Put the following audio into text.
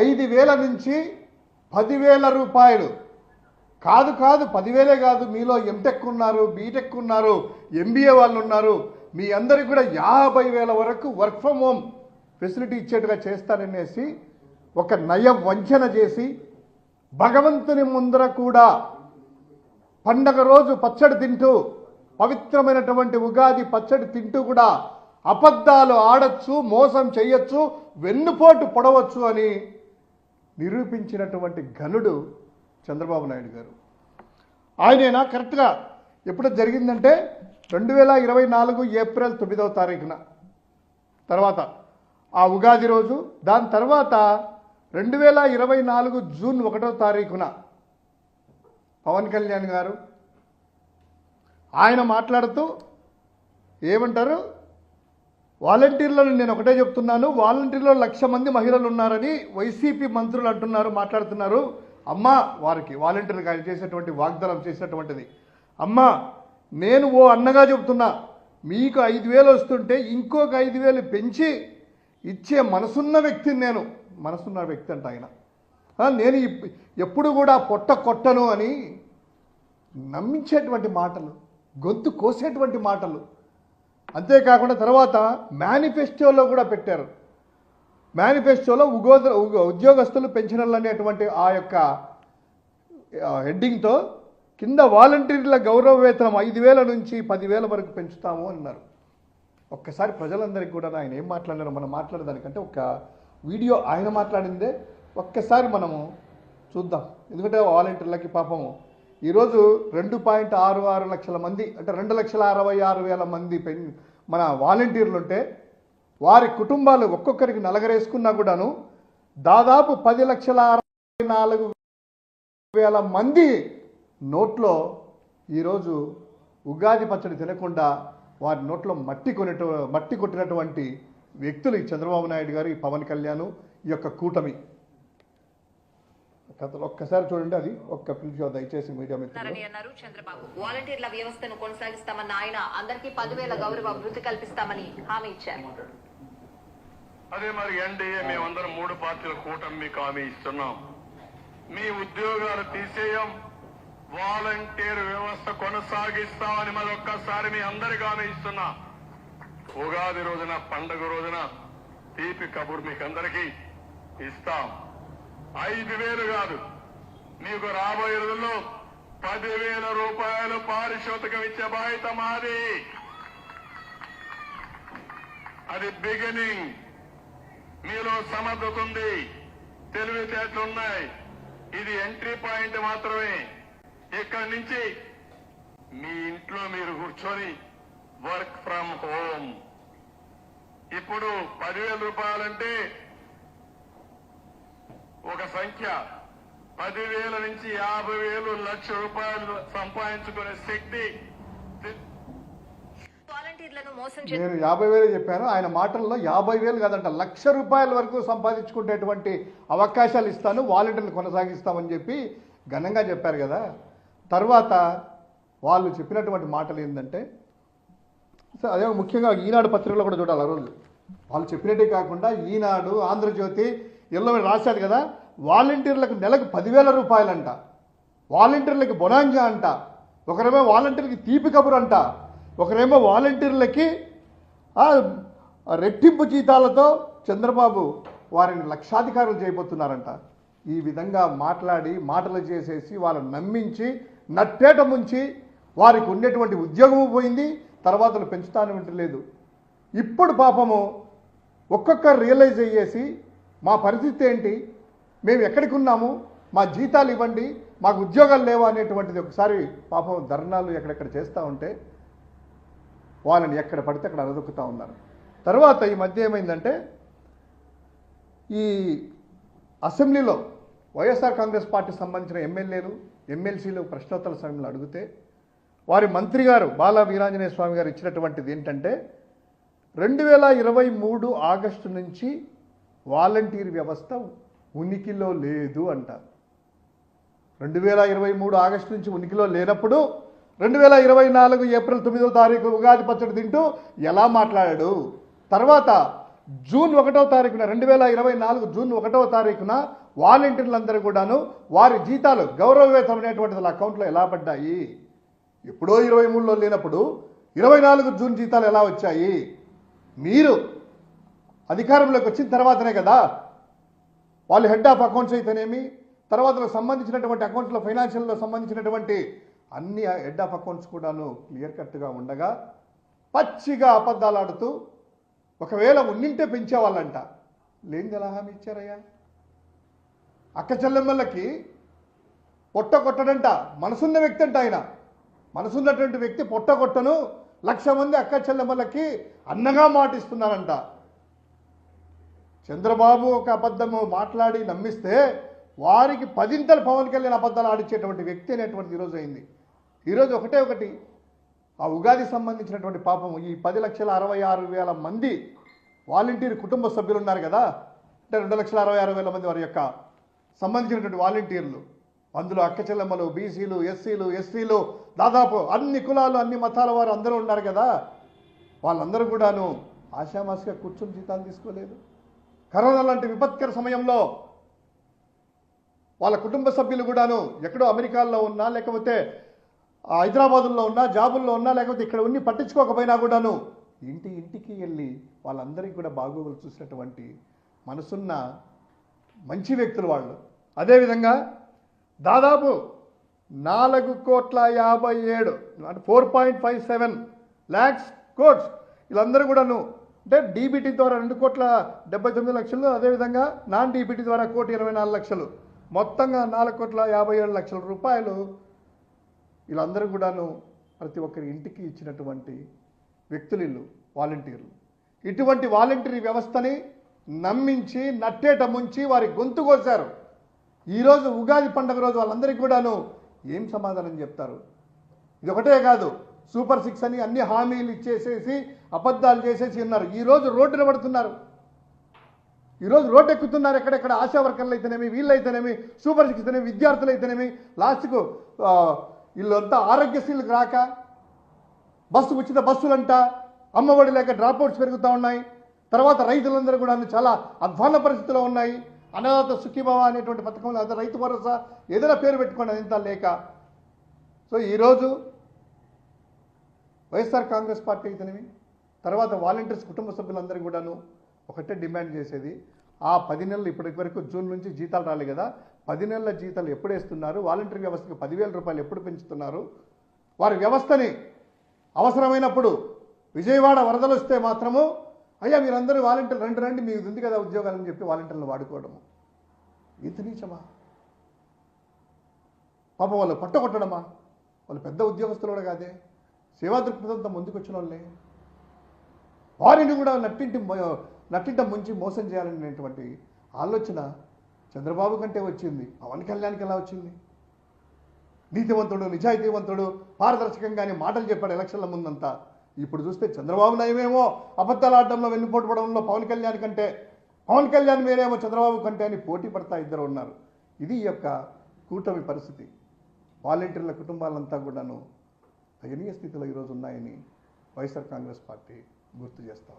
5,000 నుంచి 10,000 రూపాయలు కాదు 10,000 కాదు, మీలో ఎంటెక్ ఉన్నారు, బీటెక్ ఉన్నారు, ఎంబీఏ వాళ్ళు ఉన్నారు, మీ అందరికి కూడా 50,000 వరకు వర్క్ ఫ్రమ్ హోమ్ ఫెసిలిటీ ఇచ్చేట్టుగా చేస్తాననేసి ఒక నయ వంచన చేసి భగవంతుని ముందర కూడా పండగ రోజు పచ్చడి తింటూ పవిత్రమైనటువంటి ఉగాది పచ్చడి తింటూ కూడా అబద్ధాలు ఆడచ్చు, మోసం చేయొచ్చు, వెన్నుపోటు పొడవచ్చు అని నిరూపించినటువంటి ఘనుడు చంద్రబాబు నాయుడు గారు. ఆయనేనా కరెక్ట్గా ఎప్పుడు జరిగిందంటే 2024 ఏప్రిల్ 9వ తారీఖున తర్వాత ఆ ఉగాది రోజు, దాని తర్వాత 2024 జూన్ 1వ తారీఖున పవన్ కళ్యాణ్ గారు ఆయన మాట్లాడుతూ ఏమంటారు, వాలంటీర్లను నేను ఒకటే చెప్తున్నాను, వాలంటీర్లో 1,00,000 మంది మహిళలు ఉన్నారని వైసీపీ మంత్రులు అంటున్నారు, మాట్లాడుతున్నారు. అమ్మా, వారికి వాలంటీర్లకు ఆయన చేసేటువంటి వాగ్దానం చేసినటువంటిది, అమ్మా నేను ఓ అన్నగా చెప్తున్నా, మీకు 5,000 వస్తుంటే ఇంకొక 5,000 పెంచి ఇచ్చే మనసున్న వ్యక్తిని నేను. మనసున్న వ్యక్తి అంట ఆయన. నేను ఎప్పుడు కూడా పొట్ట కొట్టను అని నమ్మించేటువంటి మాటలు, గొంతు కోసేటువంటి మాటలు. అంతేకాకుండా తర్వాత మేనిఫెస్టోలో కూడా పెట్టారు. మేనిఫెస్టోలో ఉద్యోగస్తులు పెన్షనర్లు అనేటువంటి ఆ యొక్క హెడ్డింగ్తో కింద వాలంటీర్ల గౌరవ వేతనం 5,000 నుంచి 10,000 వరకు పెంచుతాము అన్నారు. ఒక్కసారి ప్రజలందరికీ కూడా ఆయన ఏం మాట్లాడారో మనం మాట్లాడేదానికంటే ఒక వీడియో ఆయన మాట్లాడిందే ఒక్కసారి మనము చూద్దాం. ఎందుకంటే వాలంటీర్లకి పాపము ఈరోజు 2.66 లక్షల మంది, అంటే 2,66,000 మంది మన వాలంటీర్లు ఉంటే వారి కుటుంబాలు ఒక్కొక్కరికి నలగరేసుకున్నా కూడాను దాదాపు 10,64,000 మంది నోట్లో ఈరోజు ఉగాది పచ్చడి తినకుండా వారి నోట్లో మట్టి కొట్టినటువంటి వ్యక్తులు ఈ చంద్రబాబు నాయుడు గారు, ఈ పవన్ కళ్యాణ్, ఈ యొక్క కూటమి. కథలు ఒక్కసారి చూడండి, అది ఒక్క పిలిచి దయచేసి మీడియా అన్నారు. చంద్రబాబు వాలంటీర్ల వ్యవస్థను కొనసాగిస్తామన్న ఆయన అందరికీ 10,000 గౌరవ వృత్తి కల్పిస్తామని హామీ ఇచ్చారు. అదే మరి ఎన్డీఏ మేమందరం 3 పార్టీల కూటమి మీకు హామీ ఇస్తున్నాం. మీ ఉద్యోగాలు తీసేయం, వాలంటీర్ వ్యవస్థ కొనసాగిస్తామని మరొక్కసారి మీ అందరికీ హామీ ఇస్తున్నా. ఉగాది రోజున, పండుగ రోజున తీపి కబురు మీకు అందరికీ ఇస్తాం. 5,000 కాదు, మీకు రాబోయే రోజుల్లో 10,000 రూపాయలు పారితోషికం ఇచ్చే బాధ్యత మాది. అది బిగినింగ్. మీలో సమర్థత ఉంది, తెలివితేటలున్నాయి. ఇది ఎంట్రీ పాయింట్ మాత్రమే. ఇక్కడి నుంచి మీ ఇంట్లో మీరు కూర్చొని వర్క్ ఫ్రమ్ హోమ్. ఇప్పుడు 10,000 రూపాయలంటే ఒక సంఖ్య. 10,000 నుంచి 50,000, 1,00,000 రూపాయలు సంపాదించుకునే శక్తి. నేను 50,000 చెప్పాను, ఆయన మాటల్లో 50,000 కాదంట, 1,00,000 రూపాయల వరకు సంపాదించుకునేటువంటి అవకాశాలు ఇస్తాను, వాలంటీర్లు కొనసాగిస్తామని చెప్పి ఘనంగా చెప్పారు కదా. తర్వాత వాళ్ళు చెప్పినటువంటి మాటలు ఏంటంటే, అదే ముఖ్యంగా ఈనాడు పత్రికలో కూడా చూడాలి. ఆ రోజు వాళ్ళు చెప్పినట్టే కాకుండా ఈనాడు, ఆంధ్రజ్యోతి ఎల్లో రాశారు కదా, వాలంటీర్లకు నెలకు 10,000 రూపాయలంట, వాలంటీర్లకి బొనాంజా అంట, ఒకరేమో వాలంటీర్లకి తీపి కబురు అంట, ఒకరేమో వాలంటీర్లకి రెట్టింపు జీతాలతో చంద్రబాబు వారిని లక్షాధికారులు చేయబోతున్నారంట. ఈ విధంగా మాటలు చేసేసి వాళ్ళని నమ్మించి నట్టేట ముంచి వారికి ఉండేటువంటి ఉద్యోగము పోయింది, తర్వాత పెంచుతాను వింటలేదు. ఇప్పుడు పాపము ఒక్కొక్కరు రియలైజ్ అయ్యేసి మా పరిస్థితి ఏంటి, మేము ఎక్కడికి ఉన్నాము, మా జీతాలు ఇవ్వండి, మాకు ఉద్యోగాలు లేవా అనేటువంటిది ఒకసారి పాపం ధర్నాలు ఎక్కడెక్కడ చేస్తూ ఉంటే వాళ్ళని ఎక్కడ పడితే అక్కడ అరదొక్కుతూ ఉన్నారు. తర్వాత ఈ మధ్య ఏమైందంటే, ఈ అసెంబ్లీలో వైఎస్ఆర్ కాంగ్రెస్ పార్టీకి సంబంధించిన ఎమ్మెల్యేలు, ఎమ్మెల్సీలు ప్రశ్నోత్తరాల సమయంలో అడిగితే వారి మంత్రి గారు బాల వీరాంజనేయ స్వామి గారు ఇచ్చినటువంటిది ఏంటంటే, 2023 ఆగస్టు నుంచి వాలంటీర్ వ్యవస్థ ఉనికిలో లేదు అంట. 2023 ఆగస్టు నుంచి ఉనికిలో లేనప్పుడు 2024 ఏప్రిల్ 9వ తారీఖు ఉగాది పచ్చడి తింటూ ఎలా మాట్లాడాడు? తర్వాత జూన్ 1వ తారీఖున 2024 జూన్ 1వ తారీఖున వాలంటీర్లందరూ కూడాను వారి జీతాలు గౌరవ వేతనం అనేటువంటిది వాళ్ళ అకౌంట్లో ఎలా పడ్డాయి? ఎప్పుడో 23లో లేనప్పుడు 24 జూన్ జీతాలు ఎలా వచ్చాయి? మీరు అధికారంలోకి వచ్చిన తర్వాతనే కదా వాళ్ళు హెడ్ ఆఫ్ అకౌంట్స్ అయితేనేమి, తర్వాత సంబంధించినటువంటి అకౌంట్స్లో ఫైనాన్షియల్లో సంబంధించినటువంటి అన్ని హెడ్ ఆఫ్ అకౌంట్స్ కూడాను క్లియర్ కట్గా ఉండగా పచ్చిగా అబద్ధాలు ఆడుతూ ఒకవేళ ఉన్నింటే పెంచేవాళ్ళంట. లేనిది ఎలా హామీ ఇచ్చారయ్యా? అక్క చెల్లెమ్మలకి పొట్ట కొట్టడంట. మనసున్న వ్యక్తి అంట ఆయన. మనసున్నటువంటి వ్యక్తి పొట్ట కొట్టను 1,00,000 మంది అక్క చెల్లెమ్మలకి అన్నగా మాటిస్తున్నానంట. చంద్రబాబు ఒక అబద్ధము మాట్లాడి నమ్మిస్తే వారికి 10 పవన్ కళ్యాణ్ అబద్ధాలు ఆడిచ్చేటువంటి వ్యక్తి అనేటువంటిది ఈరోజు అయింది. ఈరోజు ఒకటి ఆ ఉగాది సంబంధించినటువంటి పాపం ఈ 10,66,6,000 మంది వాలంటీర్ కుటుంబ సభ్యులు ఉన్నారు కదా, అంటే 2,66,000 మంది వారి యొక్క సంబంధించినటువంటి వాలంటీర్లు, అందులో అక్క చెల్లెమ్మలు, బీసీలు, ఎస్సీలు, ఎస్టీలు, దాదాపు అన్ని కులాలు అన్ని మతాల వారు అందరూ ఉన్నారు కదా, వాళ్ళందరూ కూడాను ఆశామాసిగా కూర్చొని జీతాలు తీసుకోలేదు. కరోనా లాంటి విపత్కర సమయంలో వాళ్ళ కుటుంబ సభ్యులు కూడాను ఎక్కడో అమెరికాలో ఉన్నా, లేకపోతే హైదరాబాదుల్లో ఉన్నా, జాబుల్లో ఉన్నా, లేకపోతే ఇక్కడ ఉన్ని పట్టించుకోకపోయినా కూడాను ఇంటికి వెళ్ళి వాళ్ళందరికీ కూడా బాగోగులు చూసినటువంటి మనసున్న మంచి వ్యక్తులు వాళ్ళు. అదేవిధంగా దాదాపు 4,57 అంటే 4.57 lakhs కోట్స్ వీళ్ళందరూ కూడాను, అంటే డీబీటీ ద్వారా 2,79,00,000, అదేవిధంగా నాన్ డీబీటీ ద్వారా 1,24,00,000, మొత్తంగా 4,57,00,000 రూపాయలు వీళ్ళందరూ కూడాను ప్రతి ఒక్కరి ఇంటికి ఇచ్చినటువంటి వ్యక్తులు వీళ్ళు వాలంటీర్లు. ఇటువంటి వాలంటీర్ వ్యవస్థని నమ్మించి నట్టేట ముంచి వారి గొంతు కోశారు. ఈరోజు ఉగాది పండుగ రోజు వాళ్ళందరికీ కూడాను ఏం సమాధానం చెప్తారు? ఇది ఒకటే కాదు, సూపర్ 6 అని అన్ని హామీలు ఇచ్చేసేసి అబద్ధాలు చేసేసి ఉన్నారు. ఈరోజు రోడ్డున పడుతున్నారు, ఈరోజు రోడ్డు ఎక్కుతున్నారు. ఎక్కడెక్కడ ఆశా వర్కర్లు అయితేనేమి, వీళ్ళైతేనేమి, సూపర్ 6 అయితేనేమి, విద్యార్థులు అయితేనేమి, లాస్ట్కు వీళ్ళంతా ఆరోగ్యశ్రీలకు రాక బస్సు ఉచిత బస్సులంట, అమ్మఒడి లేక డ్రాప్అవుట్స్ పెరుగుతూ ఉన్నాయి. తర్వాత రైతులందరూ కూడా చాలా అధ్వాన పరిస్థితిలో ఉన్నాయి. అన్నదాత సుఖీభవ అనేటువంటి పథకంలో అదే రైతు భరోసా ఏదైనా పేరు పెట్టుకోండి, అదంతా లేక. సో ఈరోజు వైఎస్ఆర్ కాంగ్రెస్ పార్టీ అయితేనేమి, తర్వాత వాలంటీర్స్ కుటుంబ సభ్యులందరూ కూడాను ఒకటే డిమాండ్ చేసేది, ఆ 10 నెలలు ఇప్పటి వరకు జూన్ నుంచి జీతాలు రాలేదు కదా, 10 నెలల జీతాలు ఎప్పుడు వేస్తున్నారు? వాలంటీర్ వ్యవస్థకు 10,000 రూపాయలు ఎప్పుడు పెంచుతున్నారు? వారి వ్యవస్థని అవసరమైనప్పుడు విజయవాడ వరదలు వస్తే మాత్రము అయ్యా మీరందరూ వాలంటీర్లు రండి మీకు ఉంది కదా ఉద్యోగాలని చెప్పి వాలంటీర్లను వాడుకోవడము ఇంత నీచమా? పాపం వాళ్ళు పట్టగొట్టడమా? వాళ్ళు పెద్ద ఉద్యోగస్తులు కూడా కాదే, సేవా దృక్పథంతో ముందుకు వచ్చిన వాళ్ళే. వారిని కూడా నట్టింట ముంచి మోసం చేయాలనేటువంటి ఆలోచన చంద్రబాబు కంటే వచ్చింది, పవన్ కళ్యాణ్కి ఎలా వచ్చింది? నీతివంతుడు, నిజాయితీవంతుడు, పారదర్శకంగానే మాటలు చెప్పాడు ఎలక్షన్ల ముందంతా. ఇప్పుడు చూస్తే చంద్రబాబు నయమేమో అబద్ధాలు ఆడడంలో వెన్నుపోటు పడడంలో పవన్ కళ్యాణ్ కంటే, పవన్ కళ్యాణ్ మీరేమో చంద్రబాబు కంటే అని పోటీ పడతా ఇద్దరు ఉన్నారు. ఇది ఈ యొక్క కూటమి పరిస్థితి. వాలంటీర్ల కుటుంబాలంతా కూడాను దయనీయ స్థితిలో ఈరోజు ఉన్నాయని వైఎస్ఆర్ కాంగ్రెస్ పార్టీ గుర్తు చేస్తాం.